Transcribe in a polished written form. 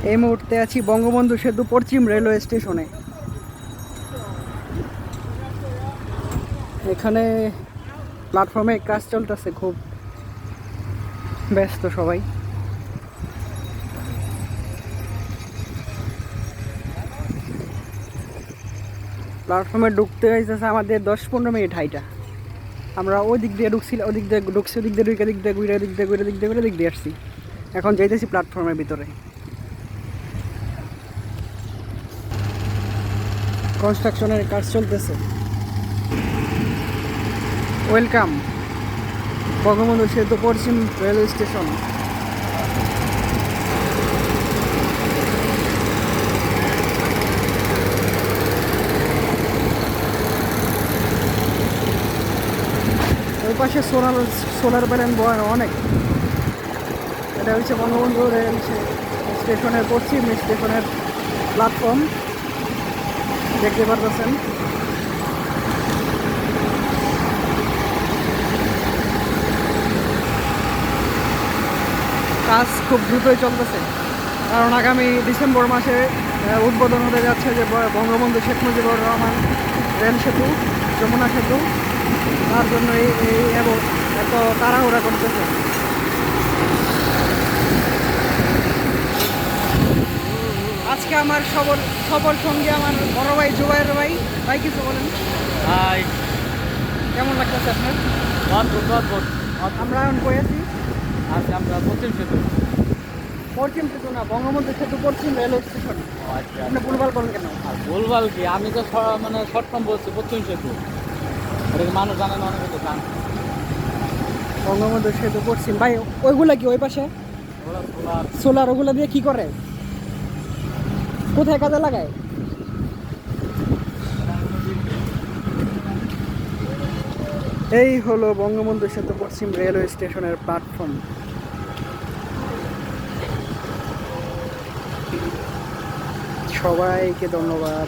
এই মুহূর্তে আছি বঙ্গবন্ধু সেতু পশ্চিম রেলওয়ে স্টেশনে। এখানে প্ল্যাটফর্মে কাজ চলতেছে, খুব ব্যস্ত সবাই। প্ল্যাটফর্মে ঢুকতে হয়েছে আমাদের 10-15 মিনিট হাইটা। আমরা ওই দিক দিয়ে ঢুকছি, ওদিক দিয়ে ঢুকছি, ওদিক দিয়ে ঢুকে, দিক দিয়ে ঘুরে, দিক দিয়ে ঘুরে, দিক দিয়ে ঘুরে, দিক দিয়ে আসছি। এখন যাইতেছি প্ল্যাটফর্মের ভিতরে। কনস্ট্রাকশনের কাজ চলতেছে। ওয়েলকাম বঙ্গবন্ধু সেতু পশ্চিম রেলওয়ে স্টেশন। ওই পাশে সোলার প্যানেল বসানো অনেক। এটা হচ্ছে বঙ্গবন্ধু রেল স্টেশনের পশ্চিম স্টেশনের প্ল্যাটফর্ম, দেখতে পারতেছেন। কাজ খুব দ্রুতই চলতেছে, কারণ আগামী ডিসেম্বর মাসে উদ্বোধন হতে যাচ্ছে যে বঙ্গবন্ধু শেখ মুজিবুর রহমান রেল সেতু, যমুনা সেতু। তার জন্য এই এত তাড়াহুড়া করতেছে। আজকে আমার সবর সঙ্গে আমার বড় ভাই জুবাইর ভাই। ভাই কিছু বলেন। হাই, কেমন লাগতেছে আপনার? অদ্ভুত অদ্ভুত। আমরা এখন কই আছি? আজকে আমরা পশ্চিম সেতু। পশ্চিম সেতু না, বঙ্গবন্ধু সেতু পশ্চিম রেলওয়ে স্টেশন। আচ্ছা, আপনি ভুলভাল করেন কেন? আর ভুলভাল কি? আমি তো মানে শর্ট ফর্ম বলছি পশ্চিম সেতু। এটা মানুষ জানে না, অনেকে তো জানে। বঙ্গবন্ধু সেতু পশ্চিম। ভাই ওইগুলা কি ওই পাশে ওরা সোলার সোলার, ওগুলা দিয়ে কি করে, কোথায় কাজে লাগায়? এই হলো বঙ্গবন্ধু সেতু পশ্চিম রেলওয়ে স্টেশনের প্ল্যাটফর্ম। সবাইকে ধন্যবাদ।